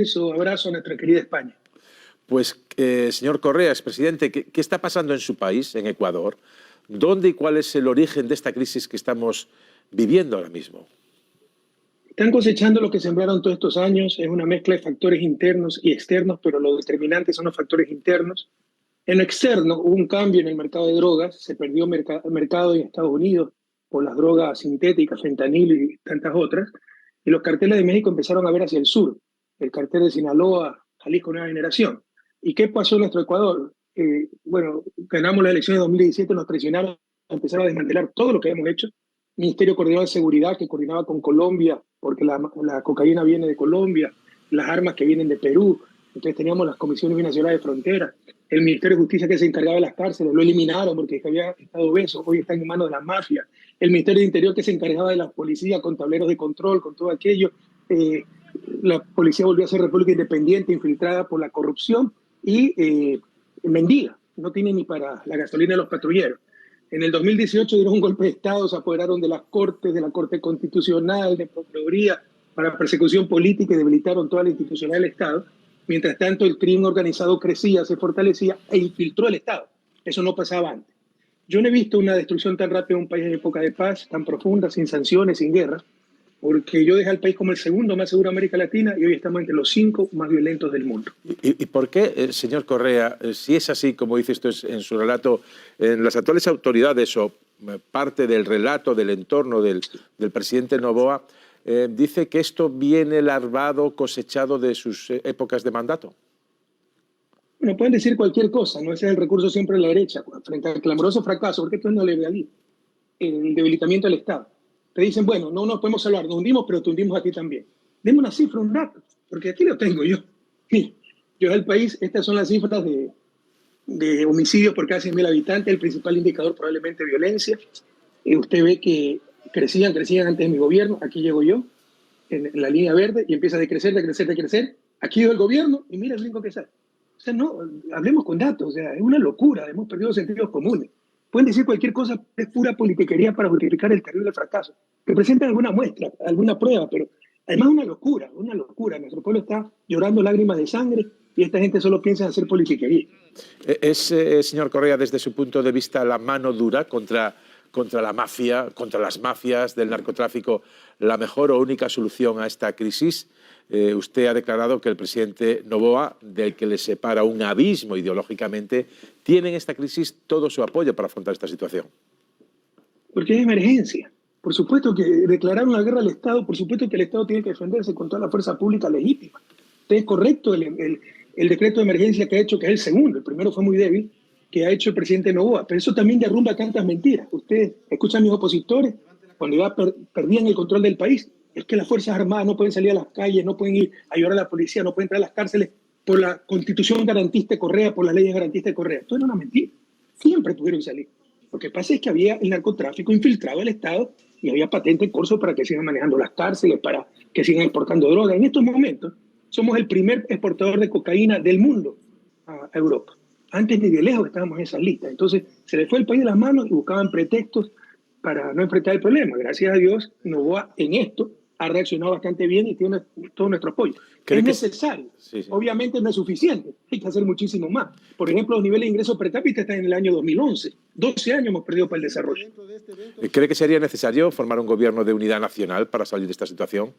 su abrazo a nuestra querida España. Pues, señor Correa, expresidente, ¿qué está pasando en su país, en Ecuador? ¿Dónde y cuál es el origen de esta crisis que estamos viviendo ahora mismo? Están cosechando lo que sembraron todos estos años, es una mezcla de factores internos y externos, pero lo determinante son los factores internos. En lo externo hubo un cambio en el mercado de drogas, se perdió mercado en Estados Unidos por las drogas sintéticas, fentanilo y tantas otras, y los carteles de México empezaron a ver hacia el sur, el cartel de Sinaloa, Jalisco Nueva Generación. ¿Y qué pasó en nuestro Ecuador? Bueno, ganamos las elecciones de 2017, nos presionaron, empezaron a desmantelar todo lo que habíamos hecho. Ministerio Coordinado de Seguridad, que coordinaba con Colombia, porque la cocaína viene de Colombia, las armas que vienen de Perú, entonces teníamos las comisiones binacionales de frontera, el Ministerio de Justicia que se encargaba de las cárceles, lo eliminaron porque había estado obeso, hoy están en manos de las mafias, el Ministerio de Interior que se encargaba de la policía con tableros de control, con todo aquello, la policía volvió a ser república independiente, infiltrada por la corrupción y mendiga, no tiene ni para la gasolina de los patrulleros. En el 2018 dieron un golpe de Estado, se apoderaron de las Cortes, de la Corte Constitucional, de Procuraduría, para persecución política y debilitaron toda la institucionalidad del Estado. Mientras tanto, el crimen organizado crecía, se fortalecía e infiltró el Estado. Eso no pasaba antes. Yo no he visto una destrucción tan rápida de un país en época de paz, tan profunda, sin sanciones, sin guerra, porque yo dejé al país como el segundo más seguro de América Latina y hoy estamos entre los 5 más violentos del mundo. ¿Y por qué, señor Correa, si es así, como dice usted en su relato, las actuales autoridades o parte del relato del entorno del presidente Noboa dice que esto viene larvado, cosechado de sus épocas de mandato? Bueno, pueden decir cualquier cosa, no ese es el recurso siempre de la derecha, frente al clamoroso fracaso, porque esto es neoliberalismo, el debilitamiento del Estado. Te dicen, bueno, no nos podemos salvar, nos hundimos, pero te hundimos a ti también. Deme una cifra, un dato, porque aquí lo tengo yo. Yo del país, estas son las cifras de homicidios por cada 100.000 habitantes, el principal indicador probablemente violencia. Usted ve que crecían antes de mi gobierno, aquí llego yo, en la línea verde, y empieza a decrecer. Aquí llegó el gobierno y mira el brinco que sale. O sea, no, hablemos con datos, o sea, es una locura, hemos perdido sentidos comunes. Pueden decir cualquier cosa, es pura politiquería para justificar el terrible fracaso. Que presenten alguna muestra, alguna prueba, pero además una locura, una locura. Nuestro pueblo está llorando lágrimas de sangre y esta gente solo piensa en hacer politiquería. ¿Es, señor Correa, desde su punto de vista, la mano dura contra la mafia, contra las mafias del narcotráfico, la mejor o única solución a esta crisis? Usted ha declarado que el presidente Noboa, del que le separa un abismo ideológicamente, tiene en esta crisis todo su apoyo para afrontar esta situación. Porque es emergencia. Por supuesto que declarar una guerra al Estado, por supuesto que el Estado tiene que defenderse con toda la fuerza pública legítima. Entonces es correcto el decreto de emergencia que ha hecho, que es el segundo, el primero fue muy débil, que ha hecho el presidente Noboa, pero eso también derrumba tantas mentiras. Ustedes escuchan a mis opositores, cuando ya perdían el control del país, es que las Fuerzas Armadas no pueden salir a las calles, no pueden ir a ayudar a la policía, no pueden entrar a las cárceles por la Constitución garantista de Correa, por las leyes garantistas de Correa. Esto era una mentira. Siempre pudieron salir. Lo que pasa es que había el narcotráfico infiltrado al Estado y había patente en curso para que sigan manejando las cárceles, para que sigan exportando droga. En estos momentos somos el primer exportador de cocaína del mundo a Europa. Antes ni de lejos estábamos en esa lista. Entonces se les fue el país de las manos y buscaban pretextos para no enfrentar el problema. Gracias a Dios, Noboa en esto ha reaccionado bastante bien y tiene todo nuestro apoyo. Es necesario. Sí. Obviamente no es suficiente. Hay que hacer muchísimo más. Por ejemplo, los niveles de ingresos per cápita están en el año 2011. 12 años hemos perdido para el desarrollo. ¿Cree que sería necesario formar un gobierno de unidad nacional para salir de esta situación?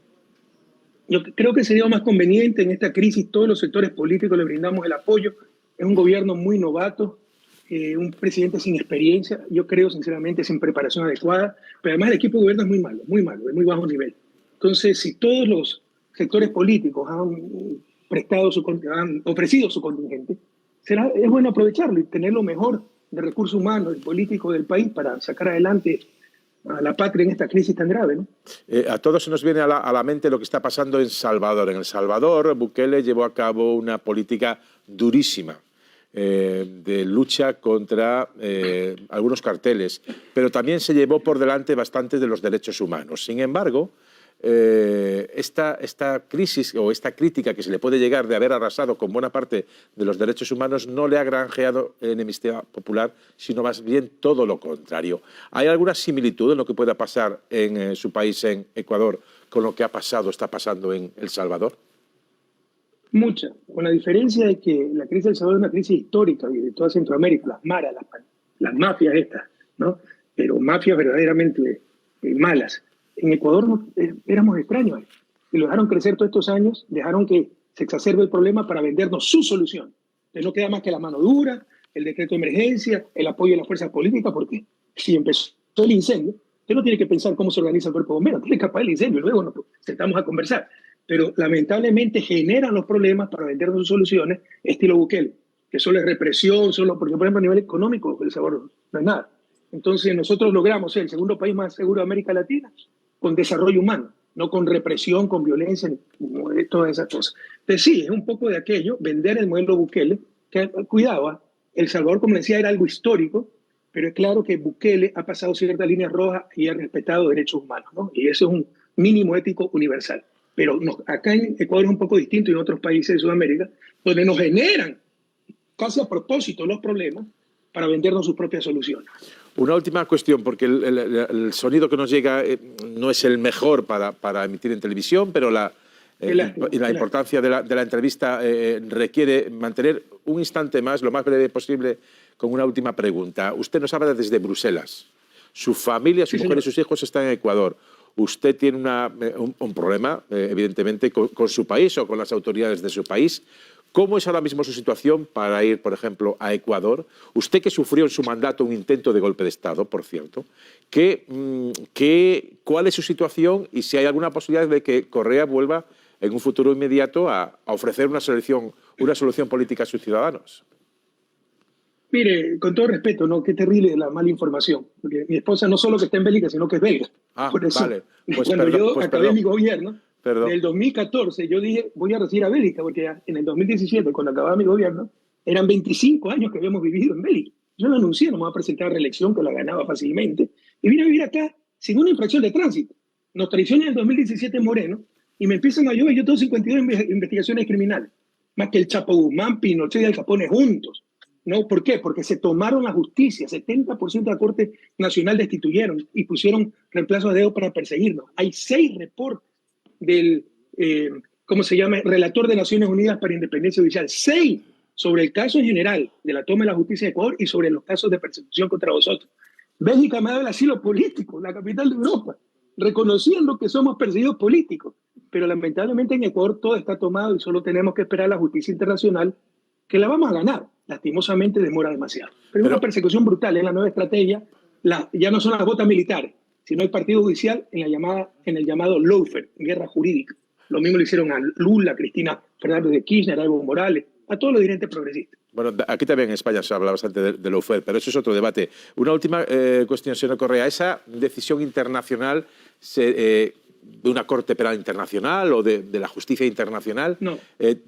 Yo creo que sería más conveniente en esta crisis. Todos los sectores políticos le brindamos el apoyo. Es un gobierno muy novato, un presidente sin experiencia, yo creo sinceramente sin preparación adecuada, pero además el equipo de gobierno es muy malo, de muy bajo nivel. Entonces, si todos los sectores políticos han ofrecido su contingente, es bueno aprovecharlo y tener lo mejor de recursos humanos y políticos del país para sacar adelante a la patria en esta crisis tan grave, ¿no? A todos se nos viene a la mente lo que está pasando en Salvador. En El Salvador, Bukele llevó a cabo una política durísima de lucha contra algunos carteles, pero también se llevó por delante bastante de los derechos humanos. Sin embargo, esta crisis o esta crítica que se le puede llegar de haber arrasado con buena parte de los derechos humanos no le ha granjeado enemistad popular, sino más bien todo lo contrario. ¿Hay alguna similitud en lo que pueda pasar en su país, en Ecuador, con lo que está pasando en El Salvador? Mucha, con la diferencia de que la crisis del Salvador es una crisis histórica y de toda Centroamérica, las maras, las mafias estas, ¿no? Pero mafias verdaderamente malas. En Ecuador éramos extraños y lo dejaron crecer todos estos años, dejaron que se exacerbe el problema para vendernos su solución. Entonces no queda más que la mano dura, el decreto de emergencia, el apoyo de las fuerzas políticas, porque si empezó el incendio, usted no tiene que pensar cómo se organiza el cuerpo de bomberos, tiene que apagar el incendio y luego nos sentamos a conversar. Pero lamentablemente generan los problemas para vendernos sus soluciones, estilo Bukele, que solo es represión, solo porque, por ejemplo, a nivel económico, El Salvador no es nada. Entonces nosotros logramos ser el segundo país más seguro de América Latina con desarrollo humano, no con represión, con violencia, ni todas esas cosas. Entonces sí, es un poco de aquello, vender el modelo Bukele, que cuidado, El Salvador, como decía, era algo histórico, pero es claro que Bukele ha pasado ciertas líneas rojas y ha respetado derechos humanos, ¿no? Y eso es un mínimo ético universal. Pero acá en Ecuador es un poco distinto y en otros países de Sudamérica, donde nos generan casi a propósito los problemas para vendernos sus propias soluciones. Una última cuestión, porque el sonido que nos llega no es el mejor para emitir en televisión, pero la importancia de la entrevista requiere mantener un instante más, lo más breve posible, con una última pregunta. Usted nos habla desde Bruselas. Su familia, su mujer y sus hijos están en Ecuador. Usted tiene un problema, evidentemente, con su país o con las autoridades de su país. ¿Cómo es ahora mismo su situación para ir, por ejemplo, a Ecuador? Usted que sufrió en su mandato un intento de golpe de Estado, por cierto, ¿cuál es su situación y si hay alguna posibilidad de que Correa vuelva en un futuro inmediato a ofrecer una solución política a sus ciudadanos? Mire, con todo respeto, ¿no? Qué terrible la mala información. Porque mi esposa no solo que está en Bélgica, sino que es belga. Por eso, vale. Pues cuando perdón, yo acabé mi gobierno, en el 2014, yo dije, voy a residir a Bélgica, porque en el 2017, cuando acababa mi gobierno, eran 25 años que habíamos vivido en Bélgica. Yo lo anuncié, no me voy a presentar a reelección, que la ganaba fácilmente, y vine a vivir acá sin una infracción de tránsito. Nos traicionan en el 2017 en Moreno, y me empiezan a llover, yo tengo 52 investigaciones criminales, más que el Chapo Guzmán, Pinochet y Al Capone juntos. ¿No? ¿Por qué? Porque se tomaron la justicia, 70% de la Corte Nacional destituyeron y pusieron reemplazo a dedo para perseguirnos. Hay 6 reportes del, ¿cómo se llama? Relator de Naciones Unidas para Independencia Judicial. 6 sobre el caso en general de la toma de la justicia de Ecuador y sobre los casos de persecución contra vosotros. Bélgica me ha dado el asilo político, la capital de Europa, reconociendo que somos perseguidos políticos. Pero lamentablemente en Ecuador todo está tomado y solo tenemos que esperar a la justicia internacional, que la vamos a ganar. Lastimosamente demora demasiado. Pero es una persecución brutal, es la nueva estrategia. Ya no son las botas militares, sino el partido judicial en el llamado lawfare, guerra jurídica. Lo mismo le hicieron a Lula, a Cristina Fernández de Kirchner, a Evo Morales, a todos los dirigentes progresistas. Bueno, aquí también en España se habla bastante de lawfare, pero eso es otro debate. Una última cuestión, señor Correa. ¿Esa decisión internacional de una Corte Penal Internacional o de la justicia internacional,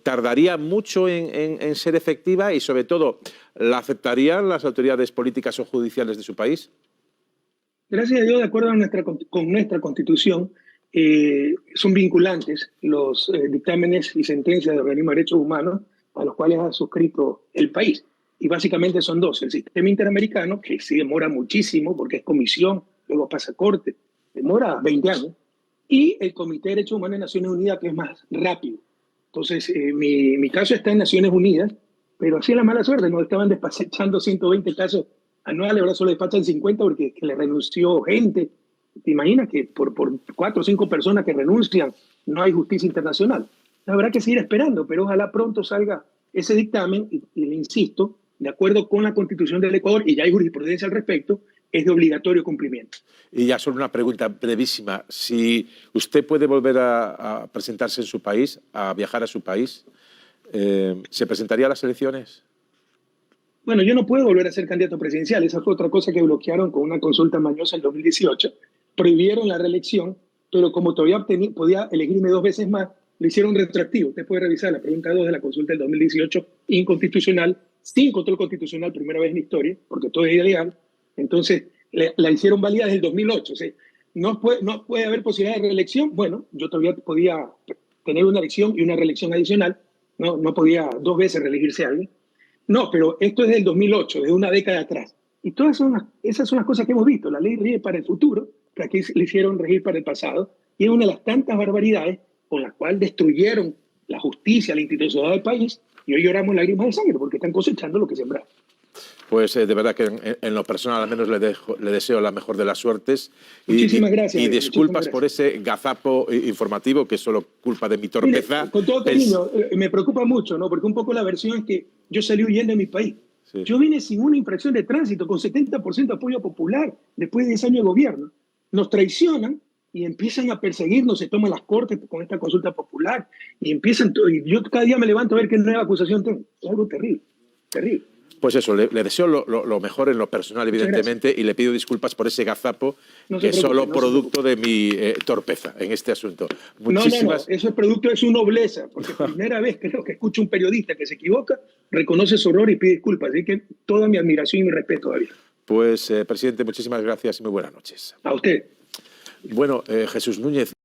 tardaría mucho en ser efectiva y, sobre todo, la aceptarían las autoridades políticas o judiciales de su país? Gracias a Dios, de acuerdo con nuestra Constitución, son vinculantes los dictámenes y sentencias de organismos de derechos humanos a los cuales ha suscrito el país. Y básicamente son 2. El sistema interamericano, que sí demora muchísimo porque es comisión, luego pasa a corte, demora 20 años. Y el Comité de Derechos Humanos de Naciones Unidas, que es más rápido. Entonces, mi caso está en Naciones Unidas, pero así es la mala suerte, nos estaban despachando 120 casos anuales, ahora solo despachan 50 porque le renunció gente. ¿Te imaginas que por 4 o 5 personas que renuncian no hay justicia internacional? Habrá que seguir esperando, pero ojalá pronto salga ese dictamen y le insisto, de acuerdo con la Constitución del Ecuador, y ya hay jurisprudencia al respecto, es de obligatorio cumplimiento. Y ya solo una pregunta brevísima. Si usted puede volver a presentarse en su país, a viajar a su país, ¿se presentaría a las elecciones? Bueno, yo no puedo volver a ser candidato presidencial. Esa fue otra cosa que bloquearon con una consulta mañosa en 2018. Prohibieron la reelección, pero como todavía podía elegirme 2 veces más, lo hicieron retroactivo. Usted puede revisar la pregunta 2 de la consulta del 2018, inconstitucional, sin control constitucional, primera vez en la historia, porque todo es ilegal. Entonces, la hicieron válida desde el 2008. O sea, no puede haber posibilidad de reelección. Bueno, yo todavía podía tener una elección y una reelección adicional. No podía 2 veces reelegirse a alguien. No, pero esto es del 2008, de una década atrás. Y esas son las cosas que hemos visto. La ley rige para el futuro, pero aquí le hicieron regir para el pasado. Y es una de las tantas barbaridades con las cuales destruyeron la justicia, la institucionalidad del país, y hoy lloramos lágrimas de sangre porque están cosechando lo que sembraron. Pues de verdad que en lo personal al menos le deseo la mejor de las suertes. Muchísimas gracias. Y disculpas por ese gazapo informativo, que es solo culpa de mi torpeza. Mire, con todo cariño, me preocupa mucho, ¿no? Porque un poco la versión es que yo salí huyendo de mi país. Sí. Yo vine sin una infracción de tránsito, con 70% de apoyo popular, después de 10 años de gobierno. Nos traicionan y empiezan a perseguirnos, se toman las cortes con esta consulta popular y empiezan todo. Y yo cada día me levanto a ver qué nueva acusación tengo. Es algo terrible, terrible. Pues eso, le deseo lo mejor en lo personal, evidentemente, y le pido disculpas por ese gazapo, que es solo producto de mi torpeza en este asunto. Muchísimas... No, eso es producto de su nobleza, porque primera vez creo que escucho un periodista que se equivoca, reconoce su error y pide disculpas. Así que toda mi admiración y mi respeto, David. Pues, presidente, muchísimas gracias y muy buenas noches. A usted. Bueno, Jesús Núñez.